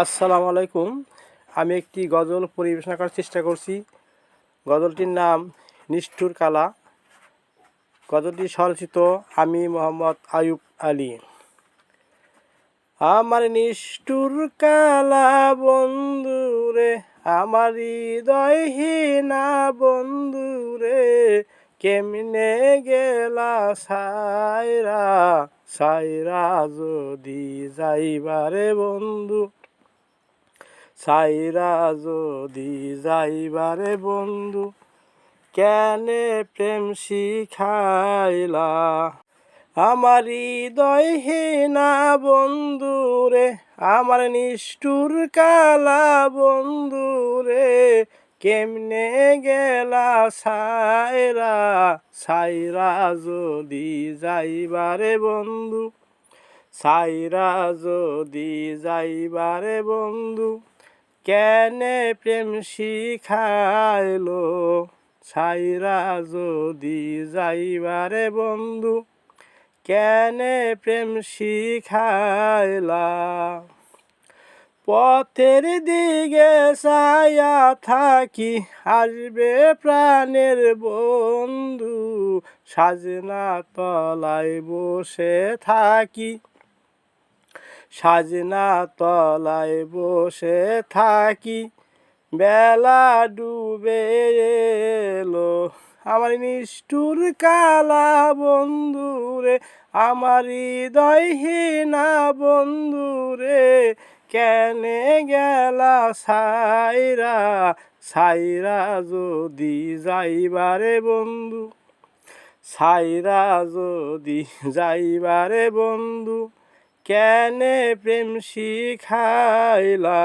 আসসালামু আলাইকুম। আমি একটি গজল পরিবেশনা করার চেষ্টা করছি। গজলটির নাম নিষ্ঠুর কালা। গজলটি স্বরচিত আমি মোহাম্মদ আয়ুব আলী। আমার নিষ্ঠুর কালা বন্ধুরে, আমার হৃদয়হীনা বন্ধুরে, কেমনে গেলা সায়রা সায়রা যদি যাইবারে বন্ধু, সাইরা যদি যাইবারে বন্ধু, কেনে প্রেম শিখাইলা। আমার হৃদয়হীনা বন্ধুরে, আমার নিষ্ঠুর কালা বন্ধুরে, কেমনে গেলা সায়রা সাইরা যদি যাইবারে বন্ধু, সাইরা যদি যাইবারে বন্ধু, কেনে প্রেম শিখাইলো। সাইরা যদি যাইবারে বন্ধু, কেনে প্রেম শিখাইলা। পথের দিকে চাইয়া থাকি, আসবে প্রাণের বন্ধু, সাজনা তলায় বসে থাকি, সাজনা তলায় বসে থাকি, বেলা ডুবে এলো। আমার নিষ্ঠুর কালা বন্ধুরে, আমার হৃদয়হীনা বন্ধুরে, কেনে গেলা সাইরা সাইরা যদি যাইবারে বন্ধু, সাইরা যদি যাইবারে বন্ধু, কেনে প্রেম শিখাইলা।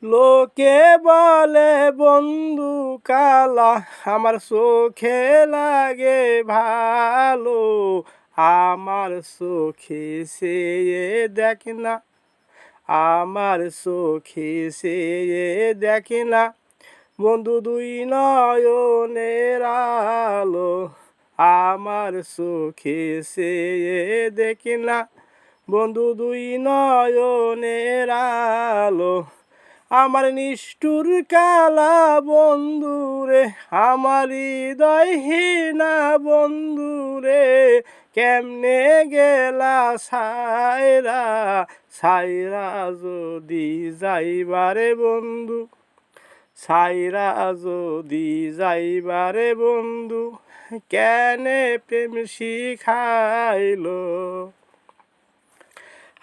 লোকে বলে বন্ধু কালা, আমার চোখে লাগে ভালো, আমার চোখে সে দেখ না, আমার চোখে সে দেখ না বন্ধু দুই নয়নের আলো, আমার চোখে সে দেখি না বন্ধু দুই নয়নের আলো। আমার নিষ্ঠুর কালা বন্ধুরে, আমার হৃদয়হীনা বন্ধুরে, কেমনে গেলা সায়রা সায়রা যদি যাইবারে বন্ধু, সাইরা যদি যাইবারে বন্ধু, কেনে প্রেম শিখাইলো।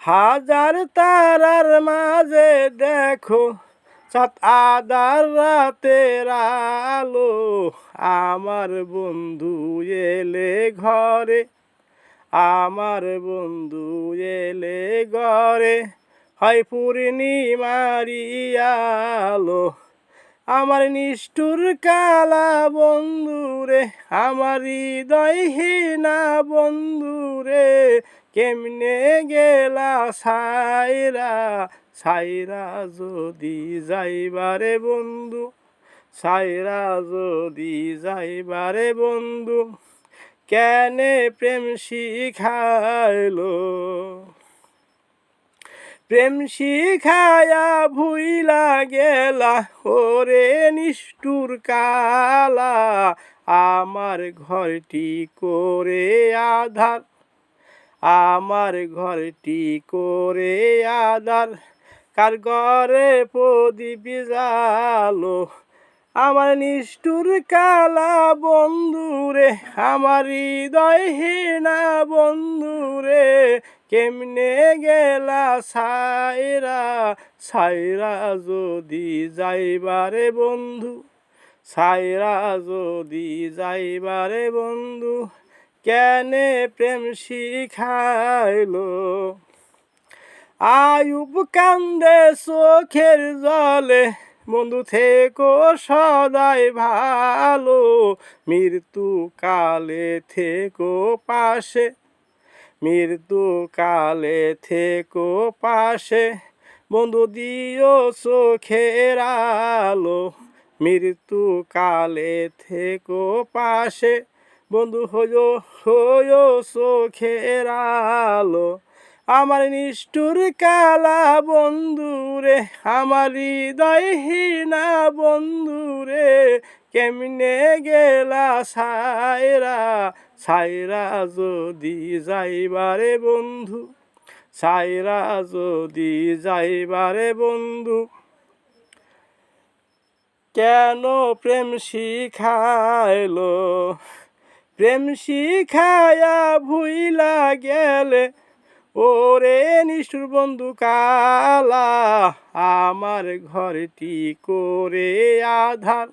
হাজার তারার মাঝে দেখো চাঁদ আধার রাতের আলো, আমার বন্ধু এলে ঘরে, আমার বন্ধু এলে ঘরে, হয় পূর্ণিমারি আলো। আমার নিষ্ঠুর কালা বন্ধুরে, আমার হৃদয়হীনা বন্ধুরে, কেমনে গেলা সাইরা সাইরা যদি যাইবারে বন্ধু, সাইরা যদি যাইবারে বন্ধু, কেনে প্রেম শিখাইলো। প্রেম শিখায়া ভুইলা গেলা ওরে নিষ্ঠুর কালা, আমার ঘরটি করে আধার, আমার ঘরটি করে আধার, কার ঘরে প্রদীপ জালো। আমার নিষ্ঠুর কালা বন্ধুরে, আমার হৃদয়হীনা বন্ধুরে, কেমনে গেলা সাইরা সাইরা যদি যাইবারে বন্ধু, সাইরা যদি যাইবারে বন্ধু, কেনে প্রেম শিখাইলো। আয়ুব কান্দে চোখের জলে, বন্ধু থেকো সদাই ভালো, মৃত্যু কালে থেকো পাশে, মৃত্যু কালে থেকো পাশে, বন্ধু দিও চোখের আলো, মৃত্যু কালে থেকো পাশে, বন্ধু হইও চোখের আলো। আমার নিষ্ঠুর কালা বন্ধুরে, আমার হৃদয়হীনা বন্ধুরে, কেমনে গেলা সায়রা, সায়রা যদি যাইবারে বন্ধু, সায়রা যদি যাইবারে বন্ধু। কেন প্রেম শিখাইলো, প্রেম শিখায়া ভুইলা গেলে, ওরে নিষ্ঠুর বন্ধু কালা, আমার ঘরটি করে আধার,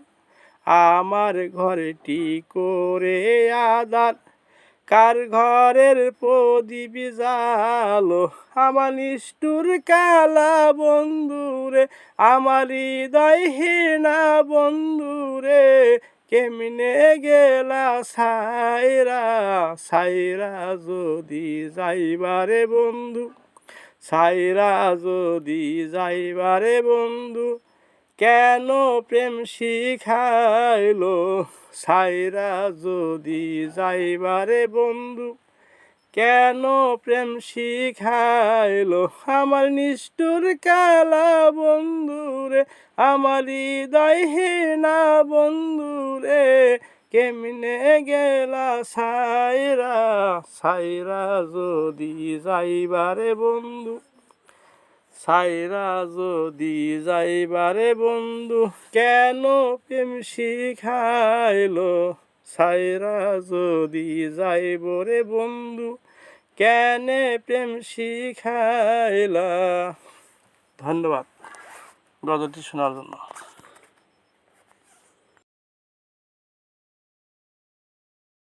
আমার ঘরটি করে আধার। কার ঘরের প্রদীপ জালো, আমার নিষ্ঠুর কালা বন্ধুরে, আমার হৃদয়হীনা বন্ধুরে, কেমনে গেলা সায়রা, সায়রা যদি যাইবারে বন্ধু, সায়রা যদি যাইবারে বন্ধু। কেন প্রেম শিখাইলো, সায়রা যদি যাইবারে বন্ধু। কেন প্রেম শিখাইলো, আমার নিষ্ঠুর কালা বন্ধুরে, আমার হৃদয়হীনা বন্ধুরে, কেমনে গেলা সায়রা, সায়রা যদি যাইবারে বন্ধু, সায়রা যদি যাইবারে বন্ধু। কেন প্রেম শিখাইলো, সায়রা যদি যাইব রে বন্ধু, কেনে প্রেম শিখাইলা। ধন্যবাদ গজলটি শোনার জন্য।